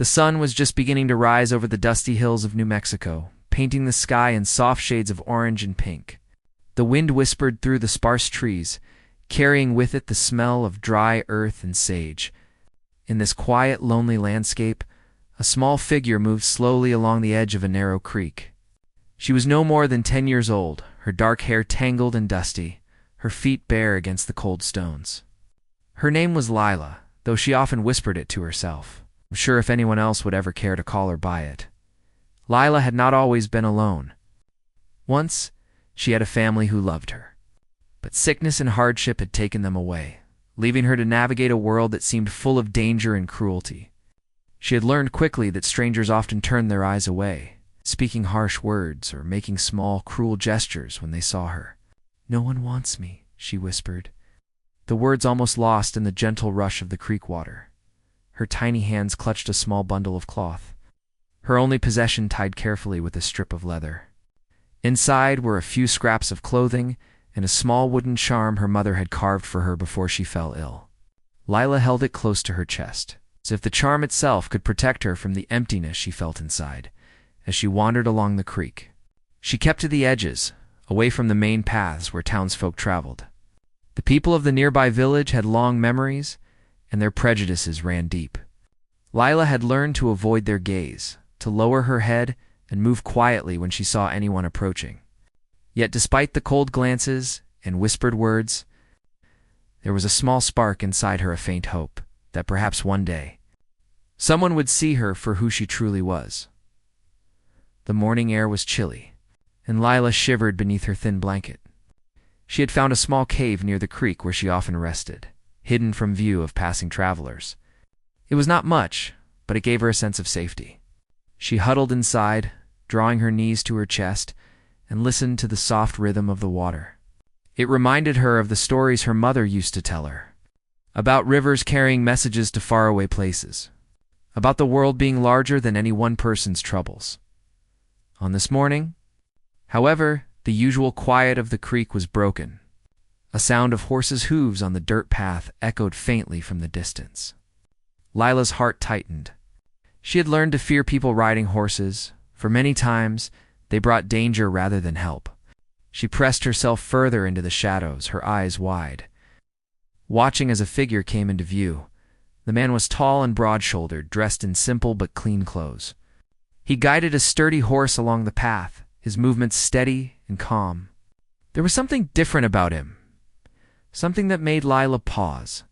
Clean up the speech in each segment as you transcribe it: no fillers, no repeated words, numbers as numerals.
The sun was just beginning to rise over the dusty hills of New Mexico, painting the sky in soft shades of orange and pink. The wind whispered through the sparse trees, carrying with it the smell of dry earth and sage. In this quiet, lonely landscape, a small figure moved slowly along the edge of a narrow creek. She was no more than 10 years old, her dark hair tangled and dusty, her feet bare against the cold stones. Her name was Lila, though she often whispered it to herself, unsure if anyone else would ever care to call her by it. Lila had not always been alone. Once, she had a family who loved her. But sickness and hardship had taken them away, leaving her to navigate a world that seemed full of danger and cruelty. She had learned quickly that strangers often turned their eyes away, speaking harsh words or making small, cruel gestures when they saw her. "No one wants me," she whispered, the words almost lost in the gentle rush of the creek water. Her tiny hands clutched a small bundle of cloth, her only possession tied carefully with a strip of leather. Inside were a few scraps of clothing and a small wooden charm her mother had carved for her before she fell ill. Lila held it close to her chest, as if the charm itself could protect her from the emptiness she felt inside, as she wandered along the creek. She kept to the edges, away from the main paths where townsfolk traveled. The people of the nearby village had long memories, and their prejudices ran deep. Lila had learned to avoid their gaze, to lower her head and move quietly when she saw anyone approaching. Yet despite the cold glances and whispered words, there was a small spark inside her, a faint hope that perhaps one day someone would see her for who she truly was. The morning air was chilly, and Lila shivered beneath her thin blanket. She had found a small cave near the creek where she often rested, hidden from view of passing travelers. It was not much, but it gave her a sense of safety. She huddled inside, drawing her knees to her chest, and listened to the soft rhythm of the water. It reminded her of the stories her mother used to tell her, about rivers carrying messages to faraway places, about the world being larger than any one person's troubles. On this morning, however, the usual quiet of the creek was broken. A sound of horses' hooves on the dirt path echoed faintly from the distance. Lila's heart tightened. She had learned to fear people riding horses, for many times they brought danger rather than help. She pressed herself further into the shadows, her eyes wide, watching as a figure came into view. The man was tall and broad-shouldered, dressed in simple but clean clothes. He guided a sturdy horse along the path, his movements steady and calm. There was something different about him, something that made Lila pause.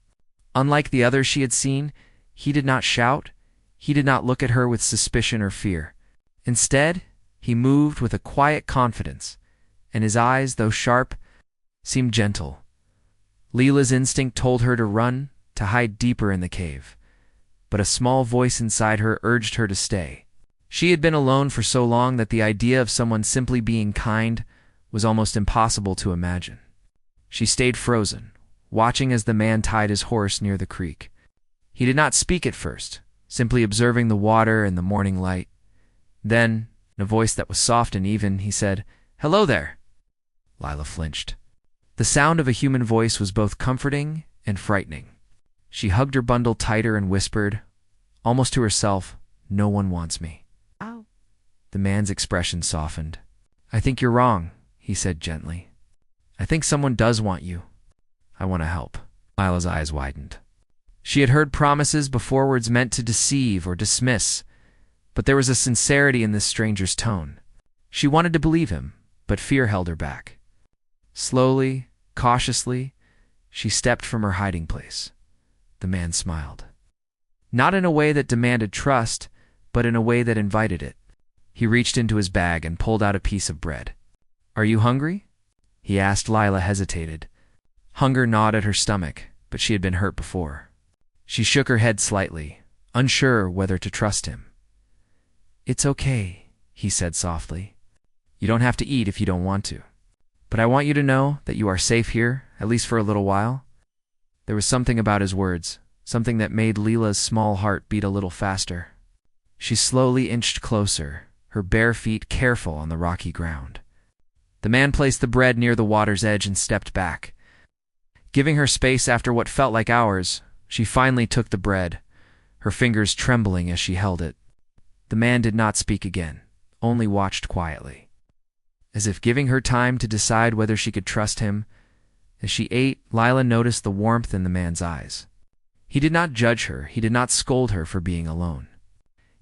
Unlike the others she had seen, he did not shout. He did not look at her with suspicion or fear. Instead, he moved with a quiet confidence, and his eyes, though sharp, seemed gentle. Lila's instinct told her to run, to hide deeper in the cave, but a small voice inside her urged her to stay. She had been alone for so long that the idea of someone simply being kind was almost impossible to imagine. She stayed frozen, watching as the man tied his horse near the creek. He did not speak at first, simply observing the water and the morning light. Then, in a voice that was soft and even, he said, "Hello there." Lila flinched. The sound of a human voice was both comforting and frightening. She hugged her bundle tighter and whispered, almost to herself, "No one wants me." Ow. The man's expression softened. "I think you're wrong," he said gently. "I think someone does want you. I want to help." Lila's eyes widened. She had heard promises before words meant to deceive or dismiss, but there was a sincerity in this stranger's tone. She wanted to believe him, but fear held her back. Slowly, cautiously, she stepped from her hiding place. The man smiled. Not in a way that demanded trust, but in a way that invited it. He reached into his bag and pulled out a piece of bread. "Are you hungry?" he asked. Lila hesitated. Hunger gnawed at her stomach, but she had been hurt before. She shook her head slightly, unsure whether to trust him. "It's okay," he said softly. "You don't have to eat if you don't want to. But I want you to know that you are safe here, at least for a little while." There was something about his words, something that made Lila's small heart beat a little faster. She slowly inched closer, her bare feet careful on the rocky ground. The man placed the bread near the water's edge and stepped back. Giving her space after what felt like hours, she finally took the bread, her fingers trembling as she held it. The man did not speak again, only watched quietly, as if giving her time to decide whether she could trust him. As she ate, Lila noticed the warmth in the man's eyes. He did not judge her, he did not scold her for being alone.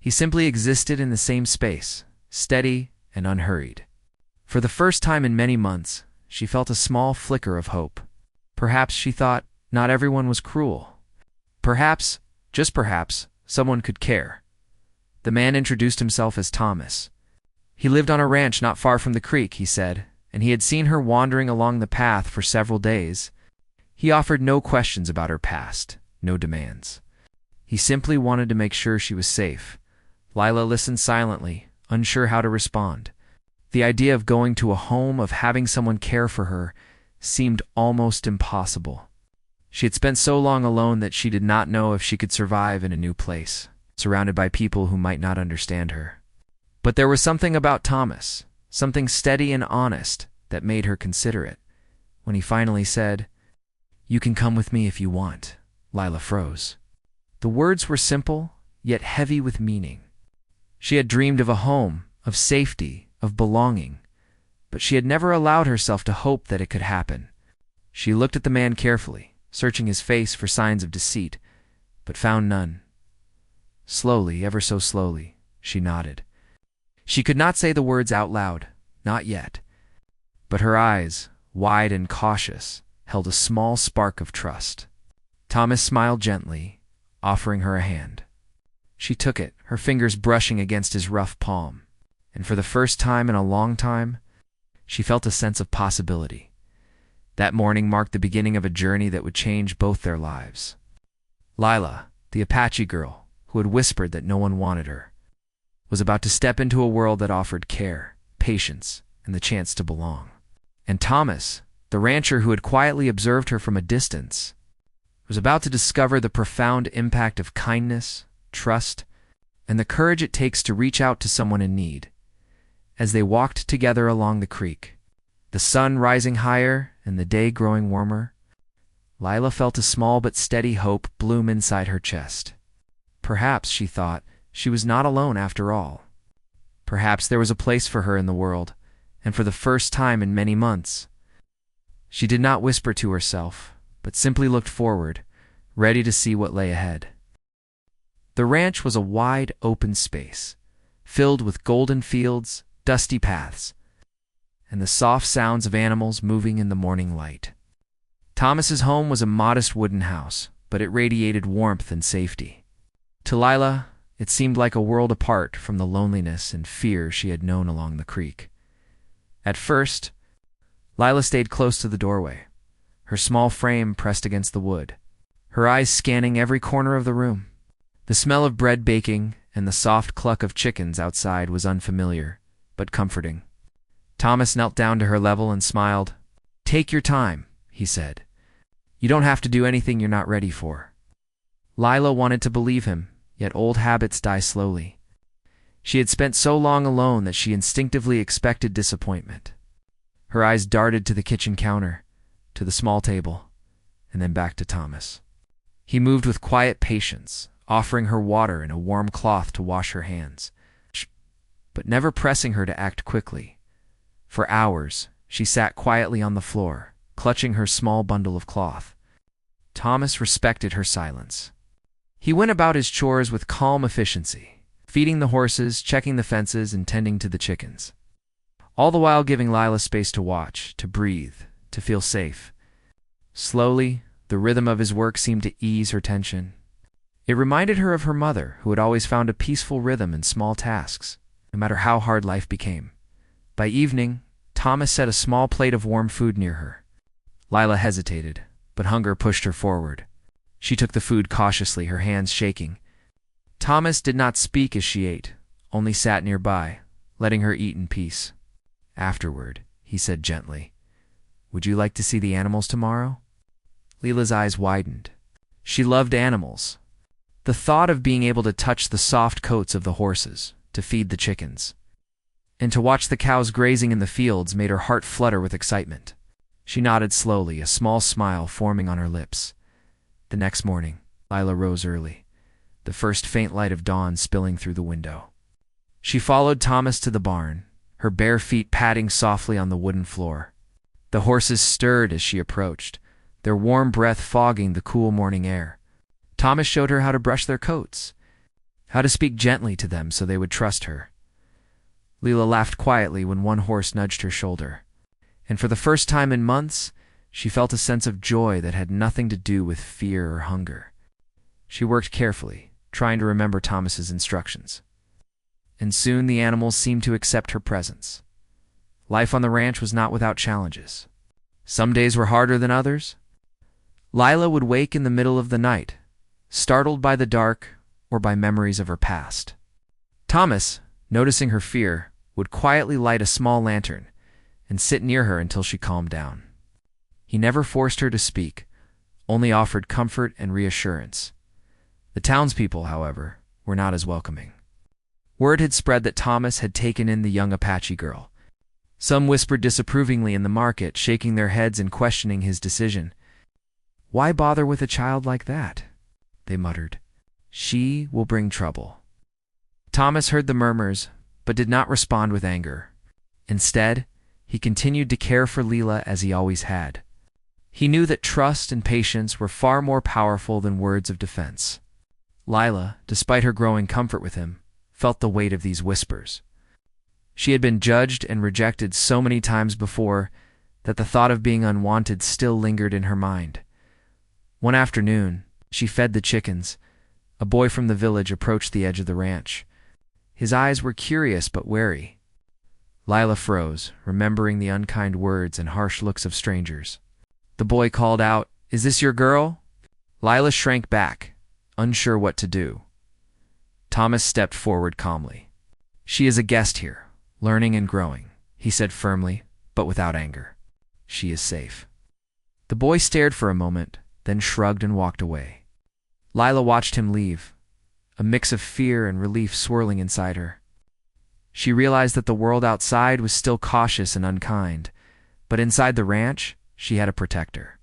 He simply existed in the same space, steady and unhurried. For the first time in many months, she felt a small flicker of hope. Perhaps, she thought, not everyone was cruel. Perhaps, just perhaps, someone could care. The man introduced himself as Thomas. He lived on a ranch not far from the creek, he said, and he had seen her wandering along the path for several days. He offered no questions about her past, no demands. He simply wanted to make sure she was safe. Lila listened silently, unsure how to respond. The idea of going to a home, of having someone care for her, seemed almost impossible. She had spent so long alone that she did not know if she could survive in a new place, surrounded by people who might not understand her. But there was something about Thomas, something steady and honest, that made her consider it. When he finally said, "You can come with me if you want," Lila froze. The words were simple, yet heavy with meaning. She had dreamed of a home, of safety, of belonging, but she had never allowed herself to hope that it could happen. She looked at the man carefully, searching his face for signs of deceit, but found none. Slowly, ever so slowly, she nodded. She could not say the words out loud, not yet, but her eyes, wide and cautious, held a small spark of trust. Thomas smiled gently, offering her a hand. She took it, her fingers brushing against his rough palm, and for the first time in a long time, she felt a sense of possibility. That morning marked the beginning of a journey that would change both their lives. Lila, the Apache girl, who had whispered that no one wanted her, was about to step into a world that offered care, patience, and the chance to belong. And Thomas, the rancher who had quietly observed her from a distance, was about to discover the profound impact of kindness, trust, and the courage it takes to reach out to someone in need. As they walked together along the creek, the sun rising higher and the day growing warmer, Lila felt a small but steady hope bloom inside her chest. Perhaps, she thought, she was not alone after all. Perhaps there was a place for her in the world, and for the first time in many months. She did not whisper to herself, but simply looked forward, ready to see what lay ahead. The ranch was a wide, open space, filled with golden fields, dusty paths, and the soft sounds of animals moving in the morning light. Thomas's home was a modest wooden house, but it radiated warmth and safety. To Lila, it seemed like a world apart from the loneliness and fear she had known along the creek. At first, Lila stayed close to the doorway, her small frame pressed against the wood, her eyes scanning every corner of the room. The smell of bread baking and the soft cluck of chickens outside was unfamiliar, but comforting. Thomas knelt down to her level and smiled. "Take your time," he said. "You don't have to do anything you're not ready for." Lila wanted to believe him, yet old habits die slowly. She had spent so long alone that she instinctively expected disappointment. Her eyes darted to the kitchen counter, to the small table, and then back to Thomas. He moved with quiet patience, offering her water and a warm cloth to wash her hands, but never pressing her to act quickly. For hours, she sat quietly on the floor, clutching her small bundle of cloth. Thomas respected her silence. He went about his chores with calm efficiency, feeding the horses, checking the fences, and tending to the chickens, all the while giving Lila space to watch, to breathe, to feel safe. Slowly, the rhythm of his work seemed to ease her tension. It reminded her of her mother, who had always found a peaceful rhythm in small tasks, no matter how hard life became. By evening, Thomas set a small plate of warm food near her. Lila hesitated, but hunger pushed her forward. She took the food cautiously, her hands shaking. Thomas did not speak as she ate, only sat nearby, letting her eat in peace. Afterward, he said gently, "Would you like to see the animals tomorrow?" Lila's eyes widened. She loved animals. The thought of being able to touch the soft coats of the horses, to feed the chickens, and to watch the cows grazing in the fields made her heart flutter with excitement. She nodded slowly, a small smile forming on her lips. The next morning, Lila rose early. the first faint light of dawn spilling through the window. She followed Thomas to the barn, her bare feet padding softly on the wooden floor. The horses stirred as she approached, their warm breath fogging the cool morning air. Thomas showed her how to brush their coats, how to speak gently to them so they would trust her. Leela laughed quietly when one horse nudged her shoulder, and for the first time in months, she felt a sense of joy that had nothing to do with fear or hunger. She worked carefully, trying to remember Thomas's instructions. And soon the animals seemed to accept her presence. Life on the ranch was not without challenges. Some days were harder than others. Lila would wake in the middle of the night, startled by the dark or by memories of her past. Thomas, noticing her fear, would quietly light a small lantern and sit near her until she calmed down. He never forced her to speak, only offered comfort and reassurance. The townspeople, however, were not as welcoming. Word had spread that Thomas had taken in the young Apache girl. Some whispered disapprovingly in the market, shaking their heads and questioning his decision. "Why bother with a child like that?" they muttered. "She will bring trouble." Thomas heard the murmurs, but did not respond with anger. Instead, he continued to care for Leela as he always had. He knew that trust and patience were far more powerful than words of defense. Lila, despite her growing comfort with him, felt the weight of these whispers. She had been judged and rejected so many times before that the thought of being unwanted still lingered in her mind. One afternoon, she fed the chickens. A boy from the village approached the edge of the ranch. His eyes were curious but wary. Lila froze, remembering the unkind words and harsh looks of strangers. The boy called out, "Is this your girl?" Lila shrank back, unsure what to do. Thomas stepped forward calmly. "She is a guest here, learning and growing," he said firmly, but without anger. "She is safe." The boy stared for a moment, then shrugged and walked away. Lila watched him leave, a mix of fear and relief swirling inside her. She realized that the world outside was still cautious and unkind, but inside the ranch, she had a protector.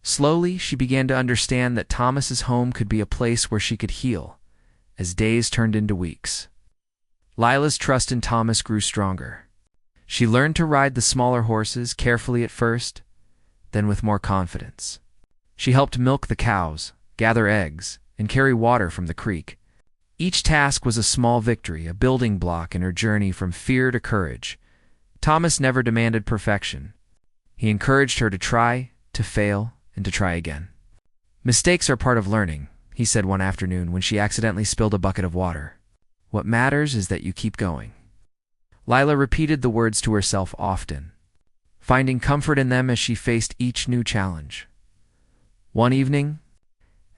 Slowly, she began to understand that Thomas's home could be a place where she could heal, as days turned into weeks. Lila's trust in Thomas grew stronger. She learned to ride the smaller horses carefully at first, then with more confidence. She helped milk the cows, gather eggs, and carry water from the creek. Each task was a small victory, a building block in her journey from fear to courage. Thomas never demanded perfection. He encouraged her to try, to fail, and to try again. "Mistakes are part of learning," he said one afternoon when she accidentally spilled a bucket of water. "What matters is that you keep going." Lila repeated the words to herself often, finding comfort in them as she faced each new challenge. One evening,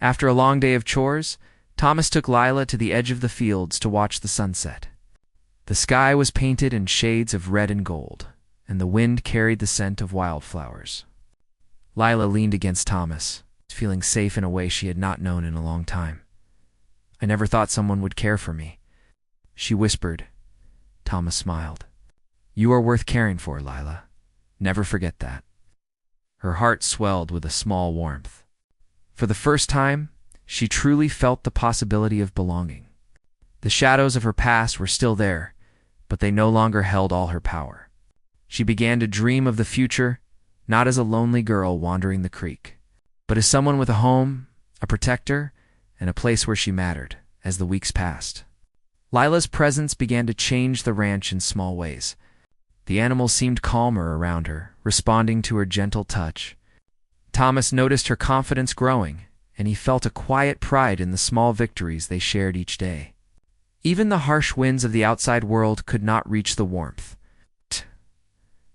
after a long day of chores, Thomas took Lila to the edge of the fields to watch the sunset. The sky was painted in shades of red and gold, and the wind carried the scent of wildflowers. Lila leaned against Thomas, feeling safe in a way she had not known in a long time. "I never thought someone would care for me," she whispered. Thomas smiled. "You are worth caring for, Lila. Never forget that." Her heart swelled with a small warmth. For the first time, she truly felt the possibility of belonging. The shadows of her past were still there, but they no longer held all her power. She began to dream of the future, not as a lonely girl wandering the creek, but as someone with a home, a protector, and a place where she mattered. As the weeks passed, Lila's presence began to change the ranch in small ways. The animals seemed calmer around her, responding to her gentle touch. Thomas noticed her confidence growing, and he felt a quiet pride in the small victories they shared each day. Even the harsh winds of the outside world could not reach the warmth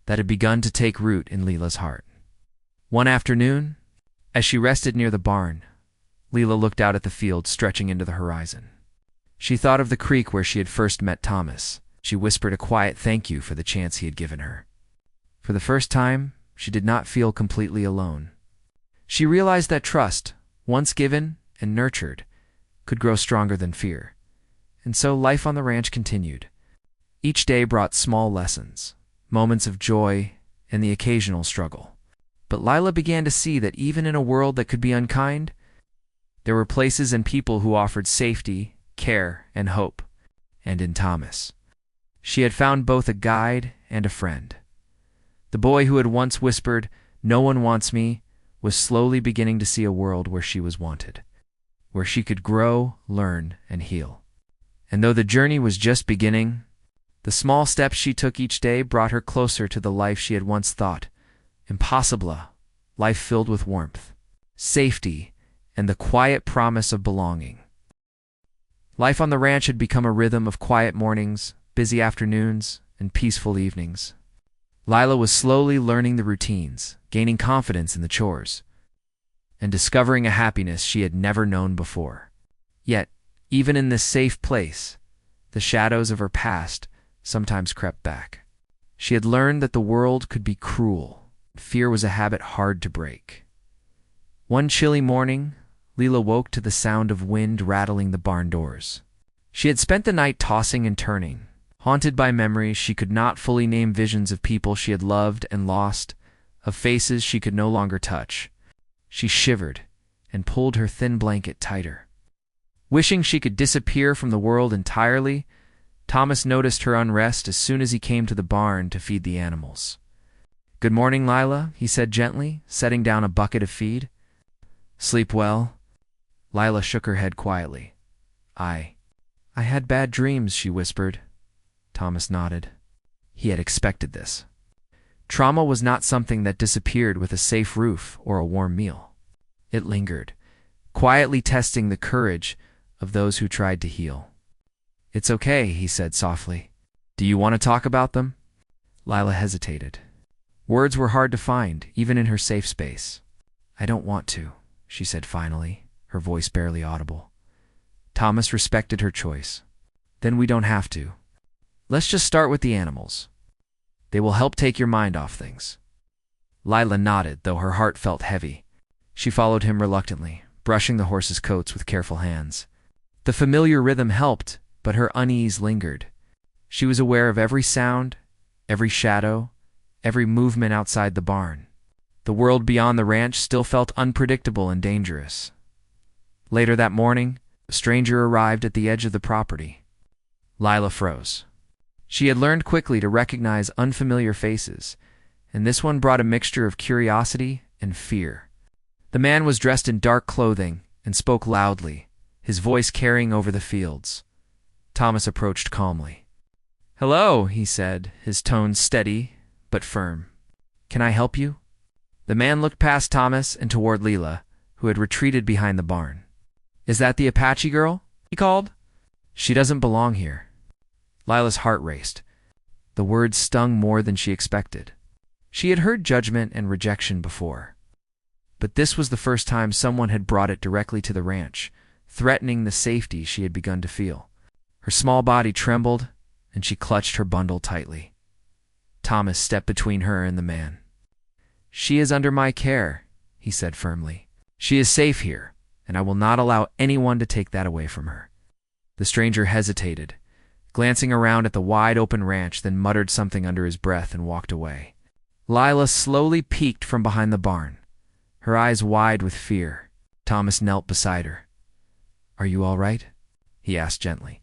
that had begun to take root in Lila's heart. One afternoon, as she rested near the barn, Lila looked out at the field stretching into the horizon. She thought of the creek where she had first met Thomas. She whispered a quiet thank you for the chance he had given her. For the first time, she did not feel completely alone. She realized that trust, once given and nurtured, could grow stronger than fear. And so life on the ranch continued. Each day brought small lessons, moments of joy, and the occasional struggle. But Lila began to see that even in a world that could be unkind, There were places and people who offered safety, care, and hope. And in Thomas, she had found both a guide and a friend. The boy who had once whispered, "No one wants me," was slowly beginning to see a world where she was wanted, where she could grow, learn, and heal. And though the journey was just beginning, the small steps she took each day brought her closer to the life she had once thought impossible, life filled with warmth, safety, and the quiet promise of belonging. Life on the ranch had become a rhythm of quiet mornings, busy afternoons, and peaceful evenings. Lila was slowly learning the routines, gaining confidence in the chores, and discovering a happiness she had never known before. Yet, even in this safe place, the shadows of her past sometimes crept back. She had learned that the world could be cruel. Fear was a habit hard to break. One chilly morning, Lila woke to the sound of wind rattling the barn doors. She had spent the night tossing and turning, haunted by memories she could not fully name, visions of people she had loved and lost, of faces she could no longer touch. She shivered and pulled her thin blanket tighter. Wishing she could disappear from the world entirely, Thomas noticed her unrest as soon as he came to the barn to feed the animals. "Good morning, Lila," he said gently, setting down a bucket of feed. "Sleep well?" Lila shook her head quietly. I had bad dreams," she whispered. Thomas nodded. He had expected this. Trauma was not something that disappeared with a safe roof or a warm meal. It lingered, quietly testing the courage of those who tried to heal. "It's okay," he said softly. "Do you want to talk about them?" Lila hesitated. Words were hard to find, even in her safe space. "I don't want to," she said finally, her voice barely audible. Thomas respected her choice. "Then we don't have to. Let's just start with the animals. They will help take your mind off things." Lila nodded, though her heart felt heavy. She followed him reluctantly, brushing the horses' coats with careful hands. The familiar rhythm helped, but her unease lingered. She was aware of every sound, every shadow, every movement outside the barn. The world beyond the ranch still felt unpredictable and dangerous. Later that morning, a stranger arrived at the edge of the property. Lila froze. She had learned quickly to recognize unfamiliar faces, and this one brought a mixture of curiosity and fear. The man was dressed in dark clothing and spoke loudly, his voice carrying over the fields. Thomas approached calmly. "Hello," he said, his tone steady but firm. "Can I help you?" The man looked past Thomas and toward Lila, who had retreated behind the barn. "Is that the Apache girl?" he called. "She doesn't belong here." Lila's heart raced. The words stung more than she expected. She had heard judgment and rejection before, but this was the first time someone had brought it directly to the ranch, threatening the safety she had begun to feel. Her small body trembled, and she clutched her bundle tightly. Thomas stepped between her and the man. "She is under my care," he said firmly. "She is safe here, and I will not allow anyone to take that away from her." The stranger hesitated, glancing around at the wide-open ranch, then muttered something under his breath and walked away. Lila slowly peeked from behind the barn, her eyes wide with fear. Thomas knelt beside her. "Are you all right?" he asked gently.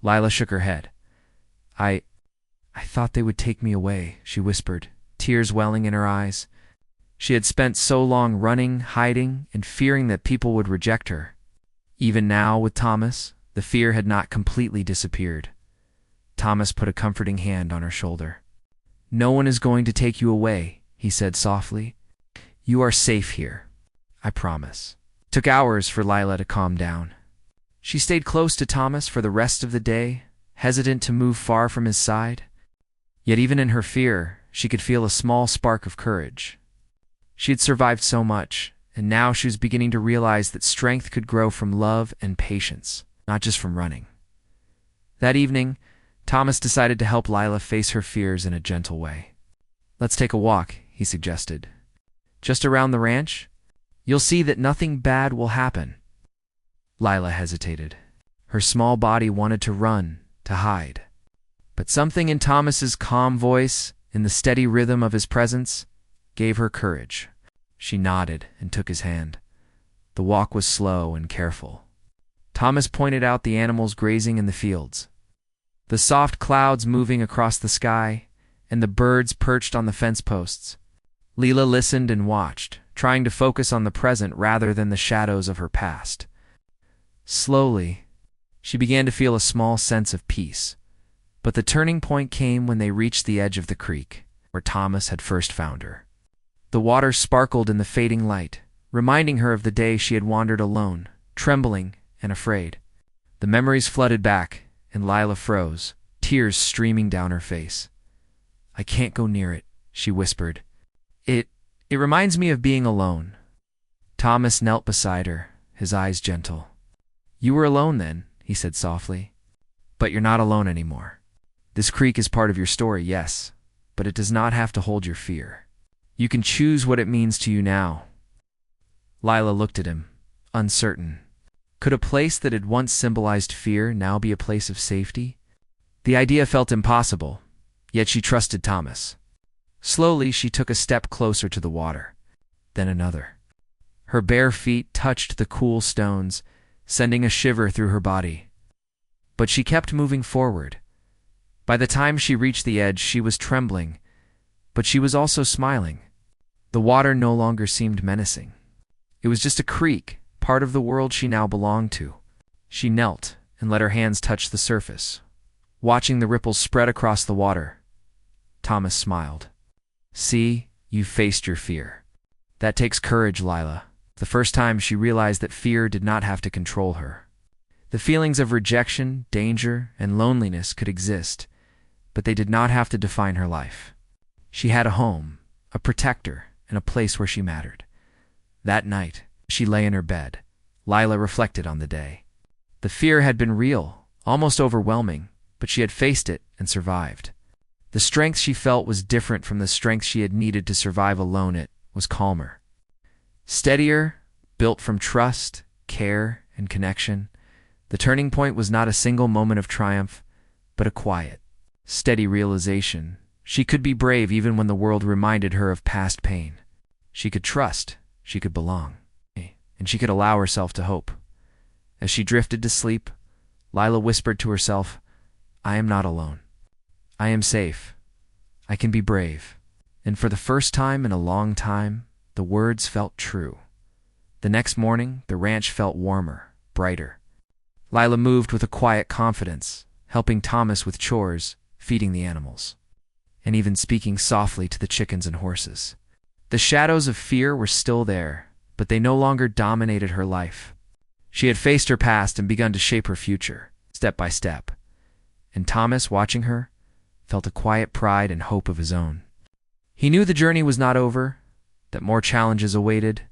Lila shook her head. I thought they would take me away," she whispered, tears welling in her eyes. She had spent so long running, hiding, and fearing that people would reject her. Even now, with Thomas, the fear had not completely disappeared. Thomas put a comforting hand on her shoulder. "No one is going to take you away," he said softly. "You are safe here. I promise." It took hours for Lila to calm down. She stayed close to Thomas for the rest of the day, hesitant to move far from his side. Yet even in her fear, she could feel a small spark of courage. She had survived so much, and now she was beginning to realize that strength could grow from love and patience, not just from running. That evening, Thomas decided to help Lila face her fears in a gentle way. "Let's take a walk," he suggested. "Just around the ranch. You'll see that nothing bad will happen." Lila hesitated. Her small body wanted to run, to hide. But something in Thomas's calm voice, in the steady rhythm of his presence, gave her courage. She nodded and took his hand. The walk was slow and careful. Thomas pointed out the animals grazing in the fields, the soft clouds moving across the sky, and the birds perched on the fence posts. Leela listened and watched, trying to focus on the present rather than the shadows of her past. Slowly, she began to feel a small sense of peace. But the turning point came when they reached the edge of the creek, where Thomas had first found her. The water sparkled in the fading light, reminding her of the day she had wandered alone, trembling and afraid. The memories flooded back, and Lila froze, tears streaming down her face. "I can't go near it," she whispered. It reminds me of being alone." Thomas knelt beside her, his eyes gentle. "You were alone then," he said softly. "But you're not alone anymore. This creek is part of your story, yes, but it does not have to hold your fear. You can choose what it means to you now." Lila looked at him, uncertain. Could a place that had once symbolized fear now be a place of safety? The idea felt impossible, yet she trusted Thomas. Slowly, she took a step closer to the water, then another. Her bare feet touched the cool stones, sending a shiver through her body. But she kept moving forward. By the time she reached the edge, she was trembling, but she was also smiling. The water no longer seemed menacing. It was just a creek, part of the world she now belonged to. She knelt and let her hands touch the surface, watching the ripples spread across the water. Thomas smiled. "See, you've faced your fear. That takes courage, Lila." The first time she realized that fear did not have to control her. The feelings of rejection, danger, and loneliness could exist, but they did not have to define her life. She had a home, a protector, and a place where she mattered. That night, she lay in her bed. Lila reflected on the day. The fear had been real, almost overwhelming, but she had faced it and survived. The strength she felt was different from the strength she had needed to survive alone. It was calmer, steadier, built from trust, care, and connection. The turning point was not a single moment of triumph, but a quiet, steady realization. She could be brave even when the world reminded her of past pain. She could trust, she could belong, and she could allow herself to hope. As she drifted to sleep, Lila whispered to herself, "I am not alone. I am safe. I can be brave." And for the first time in a long time, the words felt true. The next morning, the ranch felt warmer, brighter. Lila moved with a quiet confidence, helping Thomas with chores, feeding the animals, and even speaking softly to the chickens and horses. The shadows of fear were still there, but they no longer dominated her life. She had faced her past and begun to shape her future, step by step. And Thomas, watching her, felt a quiet pride and hope of his own. He knew the journey was not over, that more challenges awaited,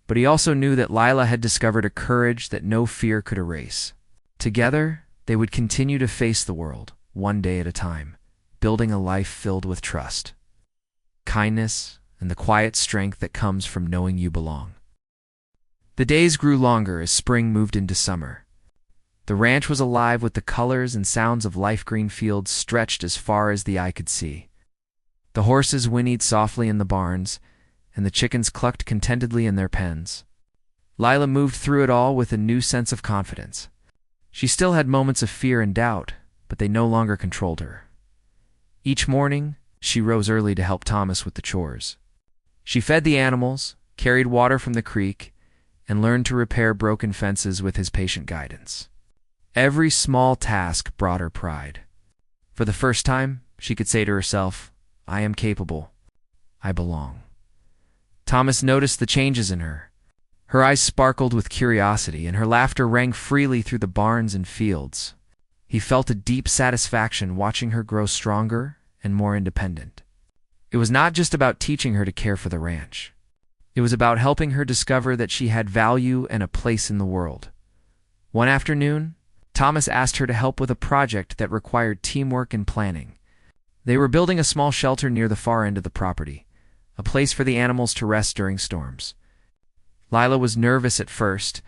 but he also knew that Lila had discovered a courage that no fear could erase. Together, they would continue to face the world, one day at a time, building a life filled with trust, kindness, and the quiet strength that comes from knowing you belong. The days grew longer as spring moved into summer. The ranch was alive with the colors and sounds of life-green fields stretched as far as the eye could see. The horses whinnied softly in the barns, and the chickens clucked contentedly in their pens. Lila moved through it all with a new sense of confidence. She still had moments of fear and doubt, but they no longer controlled her. Each morning, she rose early to help Thomas with the chores. She fed the animals, carried water from the creek, and learned to repair broken fences with his patient guidance. Every small task brought her pride. For the first time, she could say to herself, "I am capable. I belong." Thomas noticed the changes in her. Her eyes sparkled with curiosity, and her laughter rang freely through the barns and fields. He felt a deep satisfaction watching her grow stronger and more independent. It was not just about teaching her to care for the ranch. It was about helping her discover that she had value and a place in the world. One afternoon, Thomas asked her to help with a project that required teamwork and planning. They were building a small shelter near the far end of the property, a place for the animals to rest during storms. Lila was nervous at first,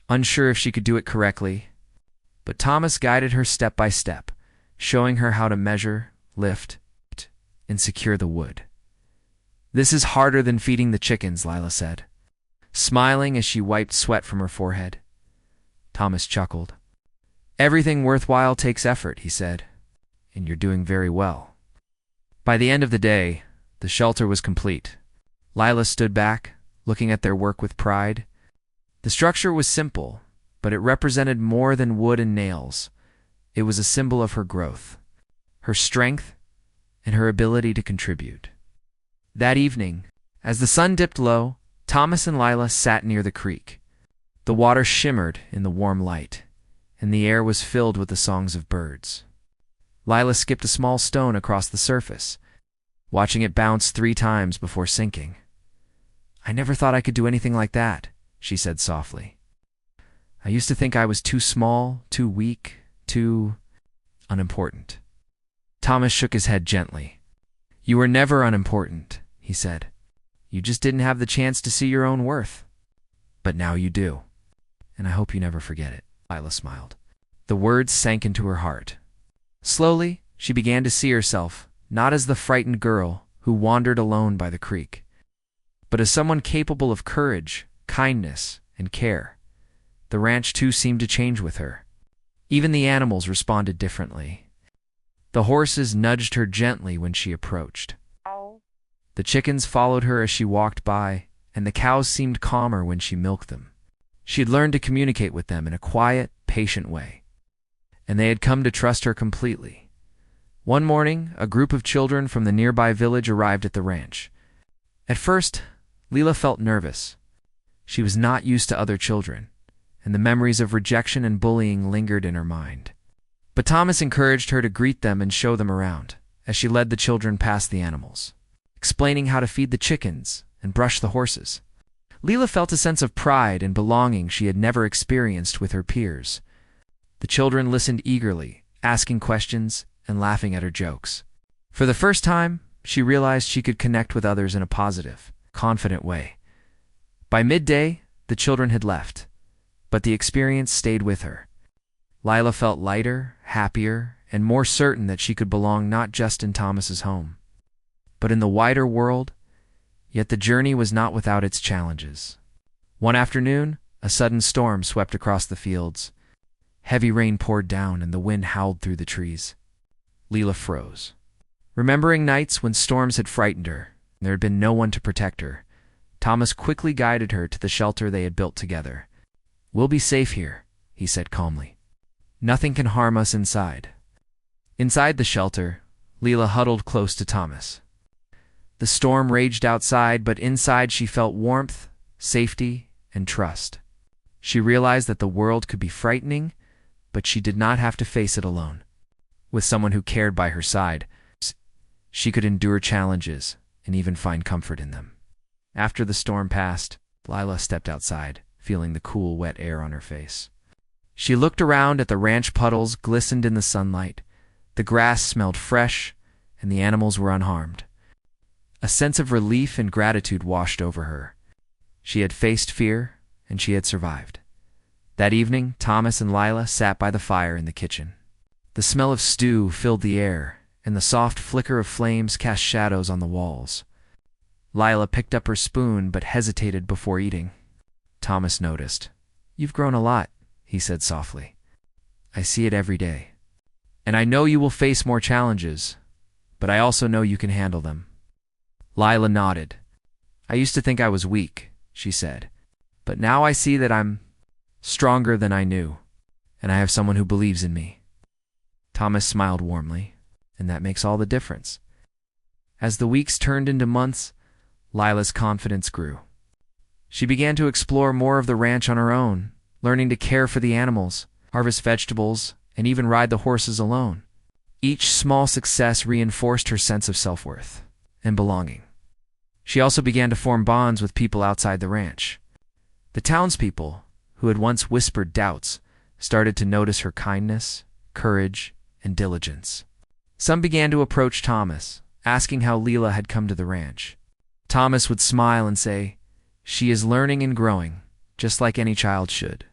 unsure if she could do it correctly, but Thomas guided her step by step, showing her how to measure, lift, and secure the wood. "This is harder than feeding the chickens," Lila said. smiling as she wiped sweat from her forehead. Thomas chuckled. "Everything worthwhile takes effort," he said, "and you're doing very well." By the end of the day, the shelter was complete. Lila stood back, looking at their work with pride. The structure was simple, but it represented more than wood and nails. It was a symbol of her growth, her strength, and her ability to contribute. That evening, as the sun dipped low, Thomas and Lila sat near the creek. The water shimmered in the warm light, and the air was filled with the songs of birds. Lila skipped a small stone across the surface, watching it bounce 3 times before sinking. "I never thought I could do anything like that," she said softly. "I used to think I was too small, too weak, too unimportant." Thomas shook his head gently. "You were never unimportant," he said. "You just didn't have the chance to see your own worth. But now you do. And I hope you never forget it." Lila smiled. The words sank into her heart. Slowly, she began to see herself, not as the frightened girl who wandered alone by the creek, but as someone capable of courage, kindness, and care. The ranch too seemed to change with her. Even the animals responded differently. The horses nudged her gently when she approached. The chickens followed her as she walked by, and the cows seemed calmer when she milked them. She had learned to communicate with them in a quiet, patient way, and they had come to trust her completely. One morning, a group of children from the nearby village arrived at the ranch. At first, Lila felt nervous. She was not used to other children, and the memories of rejection and bullying lingered in her mind. But Thomas encouraged her to greet them and show them around, as she led the children past the animals, explaining how to feed the chickens and brush the horses. Lila felt a sense of pride and belonging she had never experienced with her peers. The children listened eagerly, asking questions and laughing at her jokes. For the first time, she realized she could connect with others in a positive, confident way. By midday, the children had left, but the experience stayed with her. Lila felt lighter, happier, and more certain that she could belong not just in Thomas's home, but in the wider world. Yet the journey was not without its challenges. One afternoon, a sudden storm swept across the fields. Heavy rain poured down and the wind howled through the trees. Lila froze. Remembering nights when storms had frightened her, and there had been no one to protect her, Thomas quickly guided her to the shelter they had built together. "We'll be safe here," he said calmly. "Nothing can harm us inside." Inside the shelter, Lila huddled close to Thomas. The storm raged outside, but inside she felt warmth, safety, and trust. She realized that the world could be frightening, but she did not have to face it alone. With someone who cared by her side, she could endure challenges and even find comfort in them. After the storm passed, Lila stepped outside, feeling the cool, wet air on her face. She looked around at the ranch puddles glistened in the sunlight. The grass smelled fresh, and the animals were unharmed. A sense of relief and gratitude washed over her. She had faced fear, and she had survived. That evening, Thomas and Lila sat by the fire in the kitchen. The smell of stew filled the air, and the soft flicker of flames cast shadows on the walls. Lila picked up her spoon but hesitated before eating. Thomas noticed. "You've grown a lot," he said softly. "I see it every day. And I know you will face more challenges, but I also know you can handle them." Lila nodded. "I used to think I was weak," she said, "but now I see that I'm stronger than I knew, and I have someone who believes in me." Thomas smiled warmly, and that makes all the difference. As the weeks turned into months, Lila's confidence grew. She began to explore more of the ranch on her own, learning to care for the animals, harvest vegetables, and even ride the horses alone. Each small success reinforced her sense of self-worth and belonging. She also began to form bonds with people outside the ranch. The townspeople, who had once whispered doubts, started to notice her kindness, courage, and diligence. Some began to approach Thomas, asking how Lila had come to the ranch. Thomas would smile and say, "She is learning and growing, just like any child should."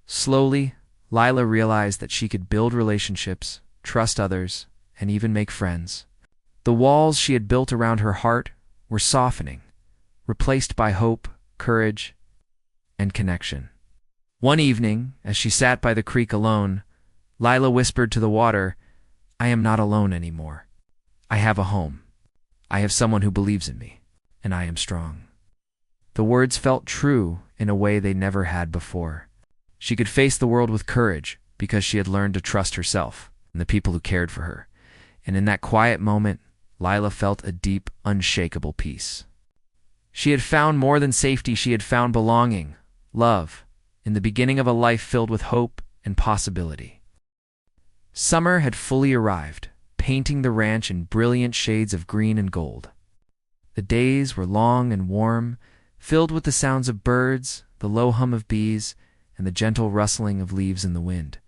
Slowly, Lila realized that she could build relationships, trust others, and even make friends. The walls she had built around her heart were softening, replaced by hope courage, and connection. One evening, as she sat by the creek alone, Lila whispered to the water, "I am not alone anymore. I have a home. I have someone who believes in me, and I am strong." The words felt true in a way they never had before. She could face the world with courage because she had learned to trust herself and the people who cared for her. And in that quiet moment, Lila felt a deep, unshakable peace. She had found more than safety. She had found belonging, love, in the beginning of a life filled with hope and possibility. Summer had fully arrived, painting the ranch in brilliant shades of green and gold. The days were long and warm, filled with the sounds of birds, the low hum of bees, and the gentle rustling of leaves in the wind.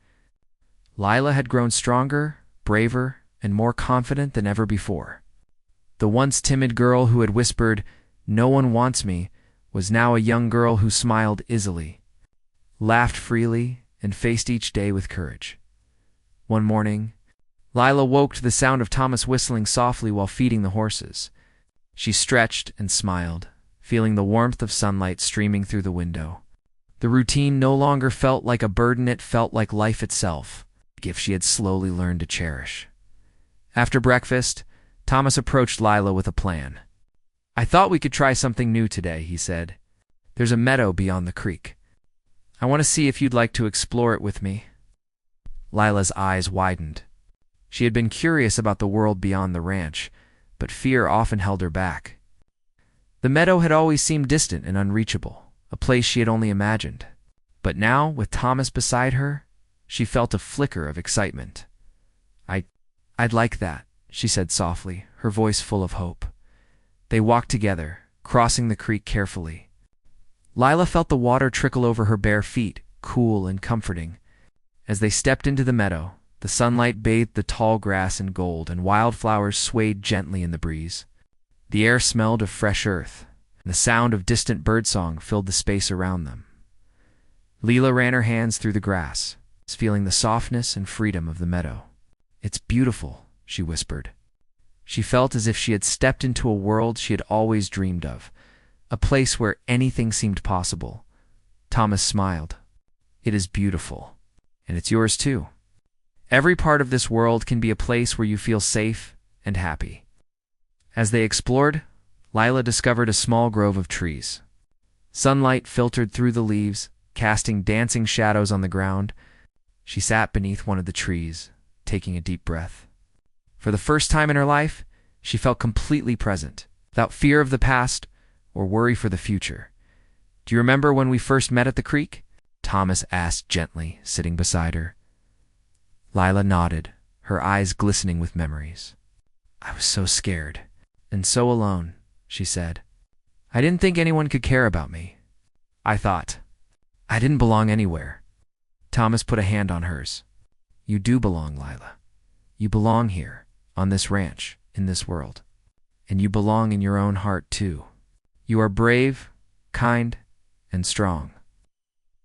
Lila had grown stronger, braver, and more confident than ever before. The once timid girl who had whispered, "No one wants me," was now a young girl who smiled easily, laughed freely, and faced each day with courage. One morning, Lila woke to the sound of Thomas whistling softly while feeding the horses. She stretched and smiled, feeling the warmth of sunlight streaming through the window. The routine no longer felt like a burden, it felt like life itself, a gift she had slowly learned to cherish. After breakfast, Thomas approached Lila with a plan. "I thought we could try something new today," he said. "There's a meadow beyond the creek. I want to see if you'd like to explore it with me." Lila's eyes widened. She had been curious about the world beyond the ranch, but fear often held her back. The meadow had always seemed distant and unreachable, a place she had only imagined. But now, with Thomas beside her, she felt a flicker of excitement. I'd like that," she said softly, her voice full of hope. They walked together, crossing the creek carefully. Lila felt the water trickle over her bare feet, cool and comforting. As they stepped into the meadow, the sunlight bathed the tall grass in gold, and wildflowers swayed gently in the breeze. The air smelled of fresh earth, and the sound of distant birdsong filled the space around them. Lila ran her hands through the grass, feeling the softness and freedom of the meadow. "It's beautiful," she whispered. She felt as if she had stepped into a world she had always dreamed of, a place where anything seemed possible. Thomas smiled. "It is beautiful, and it's yours too. Every part of this world can be a place where you feel safe and happy." As they explored, Lila discovered a small grove of trees. Sunlight filtered through the leaves, casting dancing shadows on the ground. She sat beneath one of the trees, taking a deep breath. For the first time in her life, she felt completely present, without fear of the past or worry for the future. "Do you remember when we first met at the creek?" Thomas asked gently, sitting beside her. Lila nodded, her eyes glistening with memories. "I was so scared, and so alone," she said. "I didn't think anyone could care about me. I thought I didn't belong anywhere." Thomas put a hand on hers. "You do belong, Lila. You belong here, on this ranch, in this world. And you belong in your own heart, too. You are brave, kind, and strong."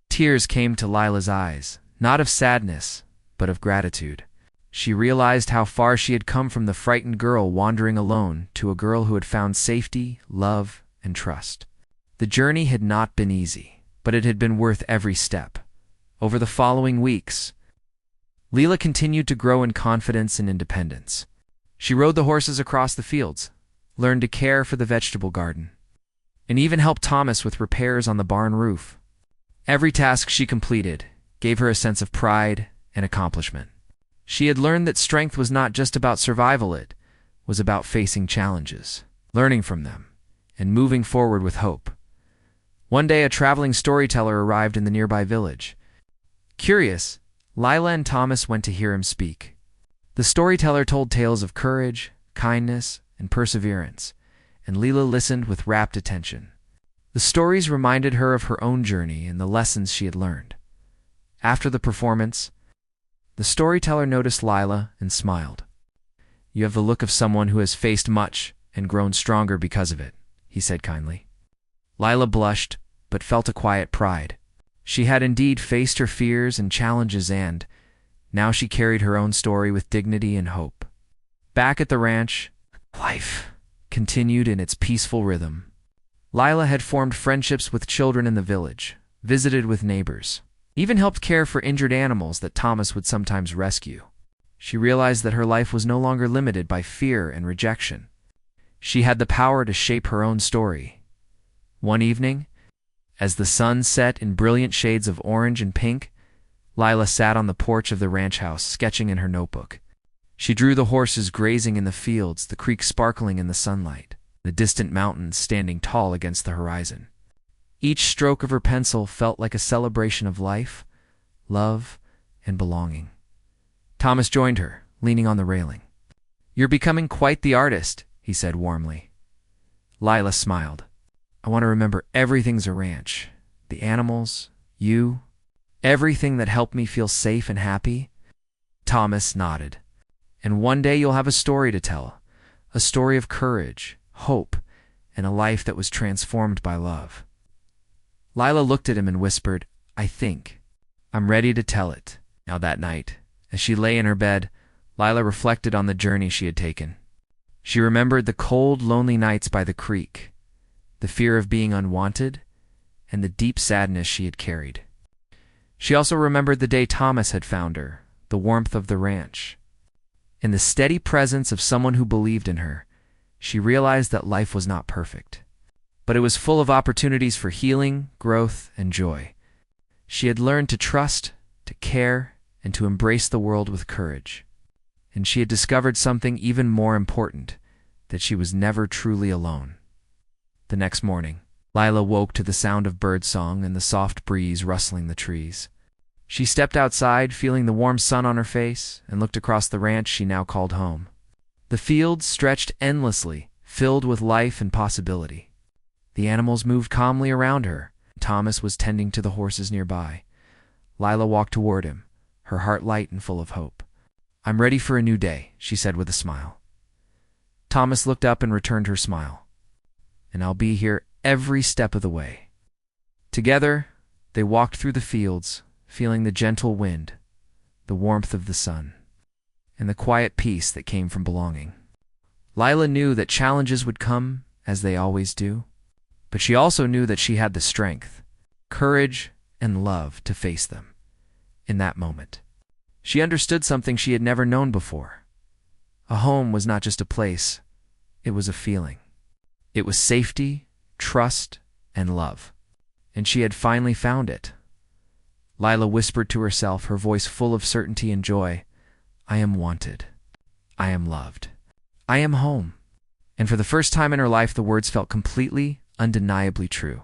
Tears came to Lila's eyes, not of sadness, but of gratitude. She realized how far she had come from the frightened girl wandering alone to a girl who had found safety, love, and trust. The journey had not been easy, but it had been worth every step. Over the following weeks, Lila continued to grow in confidence and independence. She rode the horses across the fields, learned to care for the vegetable garden, and even helped Thomas with repairs on the barn roof. Every task she completed gave her a sense of pride and accomplishment. She had learned that strength was not just about survival, it was about facing challenges, learning from them, and moving forward with hope. One day, a traveling storyteller arrived in the nearby village. Curious, Lila and Thomas went to hear him speak. The storyteller told tales of courage, kindness, and perseverance, and Lila listened with rapt attention. The stories reminded her of her own journey and the lessons she had learned. After the performance, the storyteller noticed Lila and smiled. "You have the look of someone who has faced much and grown stronger because of it," he said kindly. Lila blushed, but felt a quiet pride. She had indeed faced her fears and challenges, and now she carried her own story with dignity and hope. Back at the ranch, life continued in its peaceful rhythm. Lila had formed friendships with children in the village, visited with neighbors, even helped care for injured animals that Thomas would sometimes rescue. She realized that her life was no longer limited by fear and rejection. She had the power to shape her own story. One evening, as the sun set in brilliant shades of orange and pink, Lila sat on the porch of the ranch house, sketching in her notebook. She drew the horses grazing in the fields, the creek sparkling in the sunlight, the distant mountains standing tall against the horizon. Each stroke of her pencil felt like a celebration of life, love, and belonging. Thomas joined her, leaning on the railing. "You're becoming quite the artist," he said warmly. Lila smiled. "I want to remember everything's a ranch. The animals, you, everything that helped me feel safe and happy." Thomas nodded. "And one day you'll have a story to tell, a story of courage, hope, and a life that was transformed by love." Lila looked at him and whispered, "I think I'm ready to tell it." Now that night, as she lay in her bed, Lila reflected on the journey she had taken. She remembered the cold, lonely nights by the creek, the fear of being unwanted, and the deep sadness she had carried. She also remembered the day Thomas had found her, the warmth of the ranch. In the steady presence of someone who believed in her, she realized that life was not perfect, but it was full of opportunities for healing, growth, and joy. She had learned to trust, to care, and to embrace the world with courage. And she had discovered something even more important, that she was never truly alone. The next morning, Lila woke to the sound of birdsong and the soft breeze rustling the trees. She stepped outside, feeling the warm sun on her face, and looked across the ranch she now called home. The fields stretched endlessly, filled with life and possibility. The animals moved calmly around her. Thomas was tending to the horses nearby. Lila walked toward him, her heart light and full of hope. "I'm ready for a new day," she said with a smile. Thomas looked up and returned her smile. "And I'll be here every step of the way." Together, they walked through the fields, feeling the gentle wind, the warmth of the sun, and the quiet peace that came from belonging. Lila knew that challenges would come, as they always do, but she also knew that she had the strength, courage, and love to face them. In that moment, she understood something she had never known before. A home was not just a place, it was a feeling. It was safety, trust, and love. And she had finally found it. Lila whispered to herself, her voice full of certainty and joy, "I am wanted. I am loved. I am home." And for the first time in her life, the words felt completely, undeniably true.